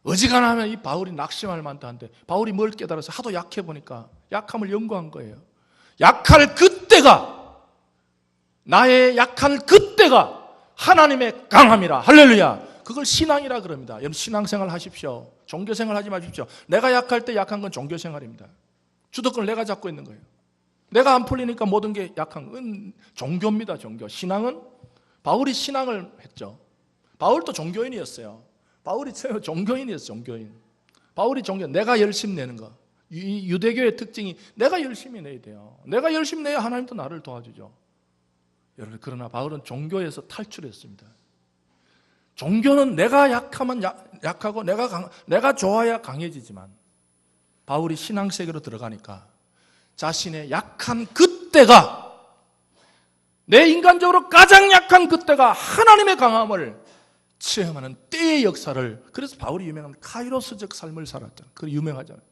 어지간하면 이 바울이 낙심할 만도 한데 바울이 뭘 깨달아서 하도 약해 보니까 약함을 연구한 거예요. 약할 그때가 나의 약한 그때가 하나님의 강함이라. 할렐루야. 그걸 신앙이라 그럽니다. 여러분 신앙생활 하십시오. 종교생활 하지 마십시오. 내가 약할 때 약한 건 종교생활입니다. 주도권을 내가 잡고 있는 거예요. 내가 안 풀리니까 모든 게 약한 건 종교입니다. 종교. 신앙은 바울이 신앙을 했죠. 바울도 종교인이었어요. 바울이 종교인이었어요. 종교인. 바울이 내가 열심히 내는 거. 유대교의 특징이 내가 열심히 내야 돼요. 내가 열심히 내야 하나님도 나를 도와주죠. 여러분 그러나 바울은 종교에서 탈출했습니다. 종교는 내가 약하면 약하고 내가 좋아야 강해지지만 바울이 신앙세계로 들어가니까 자신의 약한 그때가 내 인간적으로 가장 약한 그때가 하나님의 강함을 체험하는 때의 역사를 그래서 바울이 유명한 카이로스적 삶을 살았잖아요. 그게 유명하잖아요.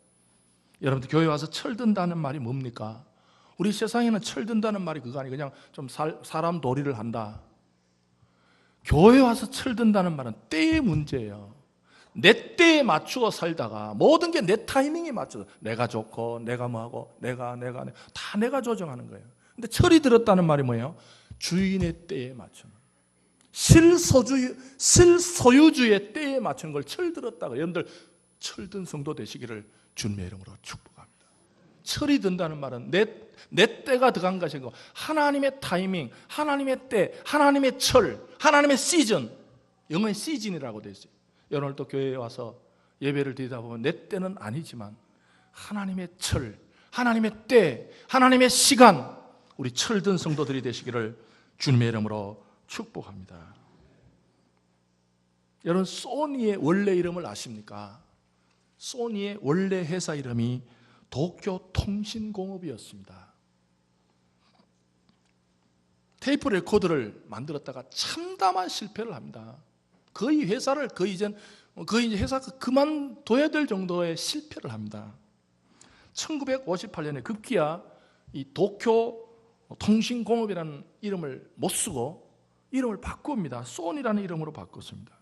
여러분들 교회 와서 철든다는 말이 뭡니까? 우리 세상에는 철든다는 말이 그거 아니에요. 그냥 좀 사람 도리를 한다. 교회 와서 철든다는 말은 때의 문제예요. 내 때에 맞추어 살다가 모든 게 내 타이밍에 맞춰서 내가 좋고 내가 뭐하고 내가 다 내가 조정하는 거예요. 근데 철이 들었다는 말이 뭐예요? 주인의 때에 맞추는, 실소유주의 때에 맞추는 걸 철들었다고. 여러분들 철든 성도 되시기를 주님의 이름으로 축복합니다. 철이 든다는 말은 내 때가 들어간 것인 거, 하나님의 타이밍, 하나님의 때, 하나님의 철, 하나님의 시즌, 영어의 시즌이라고 되어 있어요. 여러분 또 교회에 와서 예배를 드리다 보면 내 때는 아니지만 하나님의 철, 하나님의 때, 하나님의 시간, 우리 철든 성도들이 되시기를 주님의 이름으로 축복합니다. 여러분 소니의 원래 이름을 아십니까? 소니의 원래 회사 이름이 도쿄통신공업이었습니다. 테이프 레코더를 만들었다가 참담한 실패를 합니다. 거의 회사를 이제 회사가 그만둬야 될 정도의 실패를 합니다. 1958년에 급기야 이 도쿄통신공업이라는 이름을 못 쓰고 이름을 바꿉니다. 소니라는 이름으로 바꿨습니다.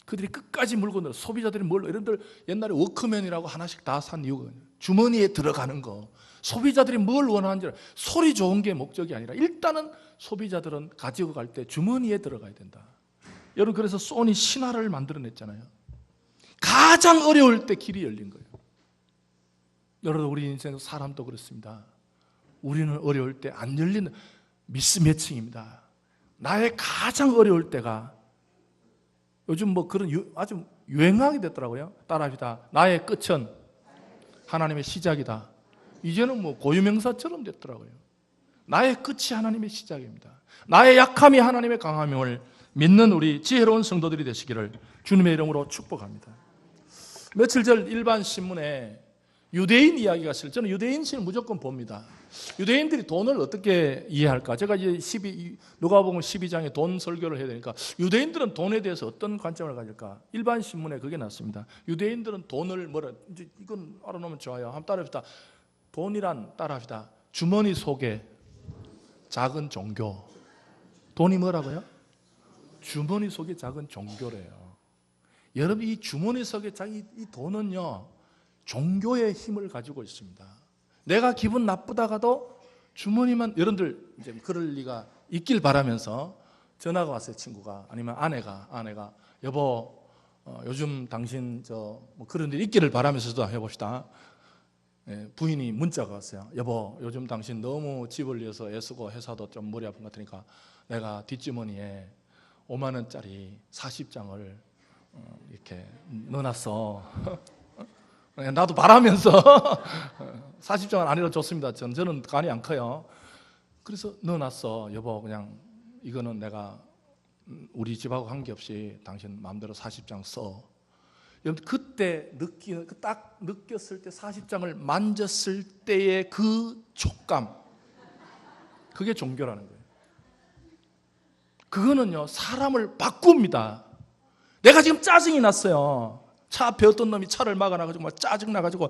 그들이 끝까지 물고 늘어 소비자들이 여러분들 옛날에 워크맨이라고 하나씩 다 산 이유가 주머니에 들어가는 거, 소비자들이 뭘 원하는지 소리 좋은 게 목적이 아니라 일단은 소비자들은 가지고 갈 때 주머니에 들어가야 된다. 여러분 그래서 소니 신화를 만들어냈잖아요. 가장 어려울 때 길이 열린 거예요. 여러분 우리 인생 사람도 그렇습니다. 우리는 어려울 때 안 열리는 미스매칭입니다. 나의 가장 어려울 때가 요즘 뭐 그런 아주 유행하게 됐더라고요. 따라합시다. 나의 끝은 하나님의 시작이다. 이제는 뭐 고유명사처럼 됐더라고요. 나의 끝이 하나님의 시작입니다. 나의 약함이 하나님의 강함을 믿는 우리 지혜로운 성도들이 되시기를 주님의 이름으로 축복합니다. 며칠 전 일반 신문에 유대인 이야기가 실려. 저는 유대인 신을 무조건 봅니다. 유대인들이 돈을 어떻게 이해할까? 제가 이제 누가복음 12장에 돈 설교를 해야 되니까 유대인들은 돈에 대해서 어떤 관점을 가질까? 일반 신문에 그게 났습니다. 유대인들은 돈을 이제 이건 알아놓으면 좋아요. 한번 따라합시다. 돈이란 따라합시다. 주머니 속에 작은 종교. 돈이 뭐라고요? 주머니 속에 작은 종교래요. 여러분 이 주머니 속에 이 돈은요 종교의 힘을 가지고 있습니다. 내가 기분 나쁘다가도 주머니만, 여러분들 이제 그럴 리가 있길 바라면서 전화가 왔어요. 친구가 아니면 아내가 여보 요즘 당신 뭐 그런 일 있기를 바라면서도 해봅시다. 부인이 문자가 왔어요. 여보 요즘 당신 너무 집을 위해서 애쓰고 회사도 좀 머리 아픈 것 같으니까 내가 뒷주머니에 5만 원짜리 40장을 이렇게 넣어놨어. 나도 바라면서 40장은 아니라 좋습니다. 저는 간이 안 커요. 그래서 넣어놨어. 여보 그냥 이거는 내가 우리 집하고 관계없이 당신 마음대로 40장 써. 여러분 그때 딱 느꼈을 때 40장을 만졌을 때의 그 촉감, 그게 종교라는 거예요. 그거는요 사람을 바꿉니다. 내가 지금 짜증이 났어요. 차 앞에 어떤 놈이 차를 막아놔가지고 막 짜증나가지고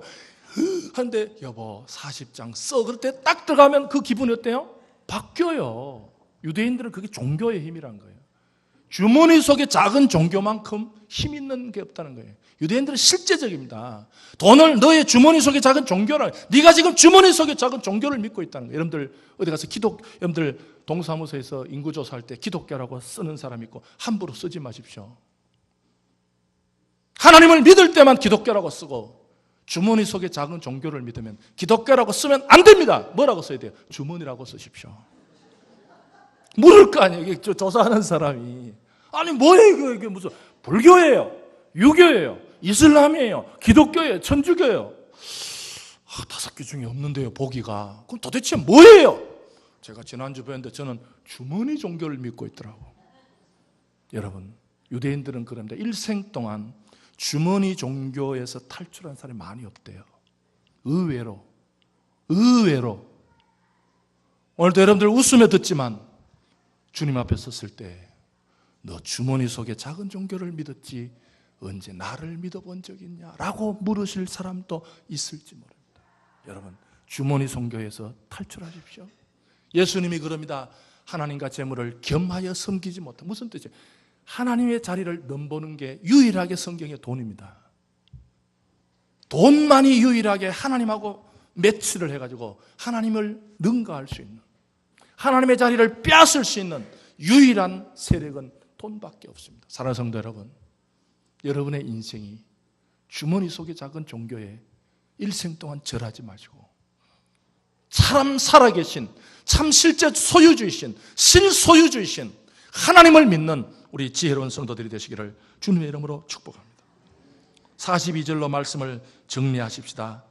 하는데 여보 40장 써. 그럴 때 딱 들어가면 그 기분이 어때요? 바뀌어요. 유대인들은 그게 종교의 힘이란 거예요. 주머니 속에 작은 종교만큼 힘 있는 게 없다는 거예요. 유대인들은 실제적입니다. 돈을 너의 주머니 속에 작은 종교라. 네가 지금 주머니 속에 작은 종교를 믿고 있다는 거예요. 여러분들 어디 가서 여러분들 동사무소에서 인구조사할 때 기독교라고 쓰는 사람 있고 함부로 쓰지 마십시오. 하나님을 믿을 때만 기독교라고 쓰고 주머니 속에 작은 종교를 믿으면 기독교라고 쓰면 안 됩니다. 뭐라고 써야 돼요? 주머니라고 쓰십시오. 물을 거 아니에요. 이게 조사하는 사람이. 아니 뭐예요 이게 무슨 불교예요, 유교예요, 이슬람이에요, 기독교예요, 천주교예요. 5개 중에 없는데요 보기가. 그럼 도대체 뭐예요? 제가 지난주 배웠는데 저는 주머니 종교를 믿고 있더라고. 여러분 유대인들은 그런데 일생 동안 주머니 종교에서 탈출한 사람이 많이 없대요. 의외로 오늘도 여러분들 웃으며 듣지만 주님 앞에 섰을 때 너 주머니 속에 작은 종교를 믿었지 언제 나를 믿어본 적 있냐? 라고 물으실 사람도 있을지 모릅니다. 여러분 주머니 선교에서 탈출하십시오. 예수님이 그럽니다. 하나님과 재물을 겸하여 섬기지 못한. 무슨 뜻이에요? 하나님의 자리를 넘보는 게 유일하게 성경의 돈입니다. 돈만이 유일하게 하나님하고 매치를 해가지고 하나님을 능가할 수 있는, 하나님의 자리를 빼앗을 수 있는 유일한 세력은 돈밖에 없습니다. 사랑하는 성도 여러분, 여러분의 인생이 주머니 속의 작은 종교에 일생 동안 절하지 마시고 참 살아계신, 참 실제 소유주이신, 실소유주이신 하나님을 믿는 우리 지혜로운 성도들이 되시기를 주님의 이름으로 축복합니다. 42절로 말씀을 정리하십시다.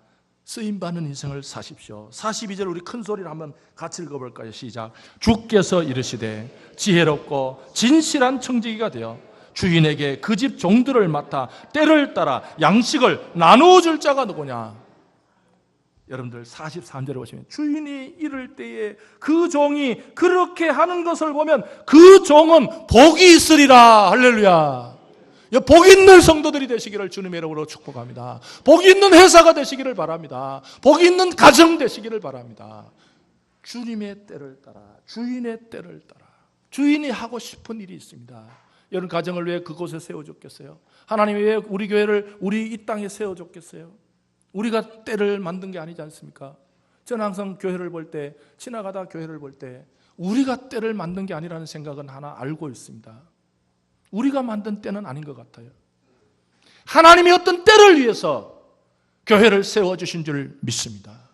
쓰임받는 인생을 사십시오. 42절 우리 큰 소리로 한번 같이 읽어볼까요? 시작. 주께서 이르시되 지혜롭고 진실한 청지기가 되어 주인에게 그 집 종들을 맡아 때를 따라 양식을 나누어 줄 자가 누구냐? 여러분들 43절에 보시면 주인이 이를 때에 그 종이 그렇게 하는 것을 보면 그 종은 복이 있으리라. 할렐루야. 복 있는 성도들이 되시기를 주님의 이름으로 축복합니다. 복 있는 회사가 되시기를 바랍니다. 복 있는 가정 되시기를 바랍니다. 주님의 때를 따라, 주인의 때를 따라, 주인이 하고 싶은 일이 있습니다. 여러분 가정을 왜 그곳에 세워줬겠어요? 하나님이 왜 우리 교회를 우리 이 땅에 세워줬겠어요? 우리가 때를 만든 게 아니지 않습니까? 저는 항상 교회를 볼 때, 지나가다 교회를 볼 때 우리가 때를 만든 게 아니라는 생각은 하나 알고 있습니다. 우리가 만든 때는 아닌 것 같아요. 하나님이 어떤 때를 위해서 교회를 세워주신 줄 믿습니다.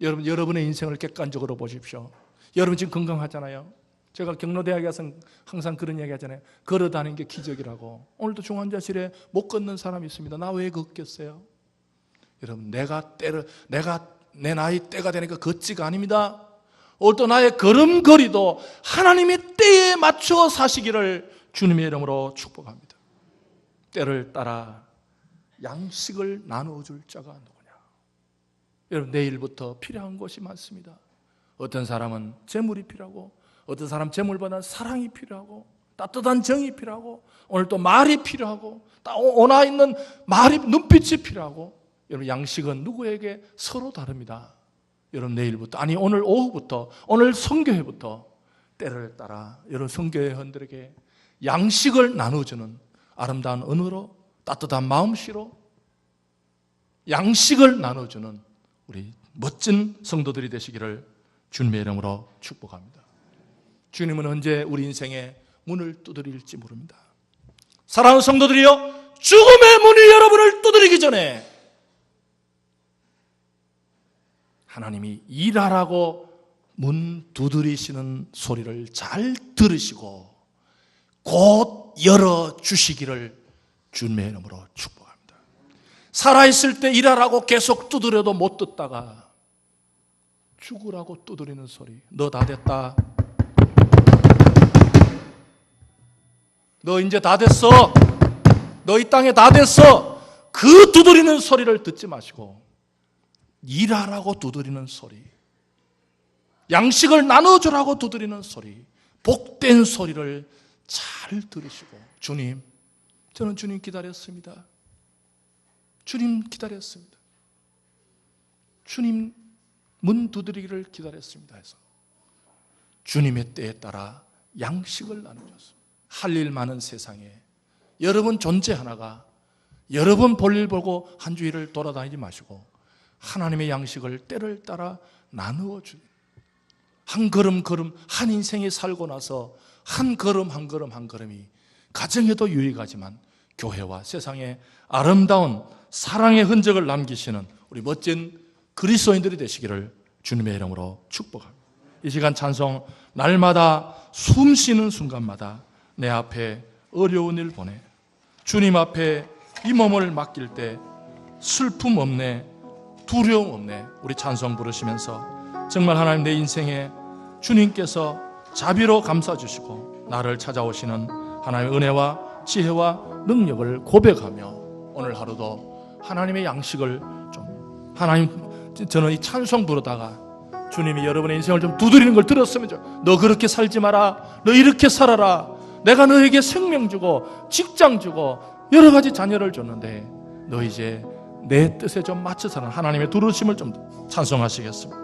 여러분, 여러분의 인생을 객관적으로 보십시오. 여러분 지금 건강하잖아요. 제가 경로대학에 가서 항상 그런 이야기 하잖아요. 걸어다니는 게 기적이라고. 오늘도 중환자실에 못 걷는 사람이 있습니다. 나 왜 걷겠어요? 여러분, 내가 내 나이 때가 되니까 걷지가 아닙니다. 오늘도 나의 걸음걸이도 하나님의 때에 맞춰 사시기를 주님의 이름으로 축복합니다. 때를 따라 양식을 나누어 줄 자가 누구냐? 여러분, 내일부터 필요한 것이 많습니다. 어떤 사람은 재물이 필요하고, 어떤 사람 재물보다는 사랑이 필요하고, 따뜻한 정이 필요하고, 오늘 또 말이 필요하고, 오나 있는 말이, 눈빛이 필요하고. 여러분, 양식은 누구에게 서로 다릅니다. 여러분, 내일부터, 아니 오늘 오후부터, 오늘 성교회부터 때를 따라 여러분 성교회원들에게 양식을 나눠주는 아름다운 언어로, 따뜻한 마음씨로 양식을 나눠주는 우리 멋진 성도들이 되시기를 주님의 이름으로 축복합니다. 주님은 언제 우리 인생의 문을 두드릴지 모릅니다. 사랑하는 성도들이여, 죽음의 문이 여러분을 두드리기 전에 하나님이 일하라고 문 두드리시는 소리를 잘 들으시고 곧 열어주시기를 주님의 이름으로 축복합니다. 살아있을 때 일하라고 계속 두드려도 못 듣다가 죽으라고 두드리는 소리, 너 다 됐다, 너 이제 다 됐어, 너 이 땅에 다 됐어, 그 두드리는 소리를 듣지 마시고 일하라고 두드리는 소리, 양식을 나눠주라고 두드리는 소리, 복된 소리를 잘 들으시고, 주님, 저는 주님 기다렸습니다. 주님 기다렸습니다. 주님 문 두드리기를 기다렸습니다 해서 주님의 때에 따라 양식을 나눠줬습니다. 할 일 많은 세상에 여러분 존재 하나가 여러분 볼일 보고 한 주일을 돌아다니지 마시고 하나님의 양식을 때를 따라 나누어 주는, 한 걸음 걸음 한 인생이 살고 나서 한 걸음 한 걸음 한 걸음이 가정에도 유익하지만 교회와 세상에 아름다운 사랑의 흔적을 남기시는 우리 멋진 그리스도인들이 되시기를 주님의 이름으로 축복합니다. 이 시간 찬송, 날마다 숨 쉬는 순간마다 내 앞에 어려운 일 보내, 주님 앞에 이 몸을 맡길 때 슬픔 없네, 두려움 없네. 우리 찬송 부르시면서 정말 하나님 내 인생에 주님께서 자비로 감싸주시고 나를 찾아오시는 하나님의 은혜와 지혜와 능력을 고백하며 오늘 하루도 하나님의 양식을 좀, 하나님, 저는 이 찬송 부르다가 주님이 여러분의 인생을 좀 두드리는 걸 들었으면, 너 그렇게 살지 마라, 너 이렇게 살아라, 내가 너에게 생명 주고 직장 주고 여러 가지 자녀를 줬는데 너 이제 내 뜻에 좀 맞춰서는 하나님의 두루심을 좀 찬송하시겠습니다.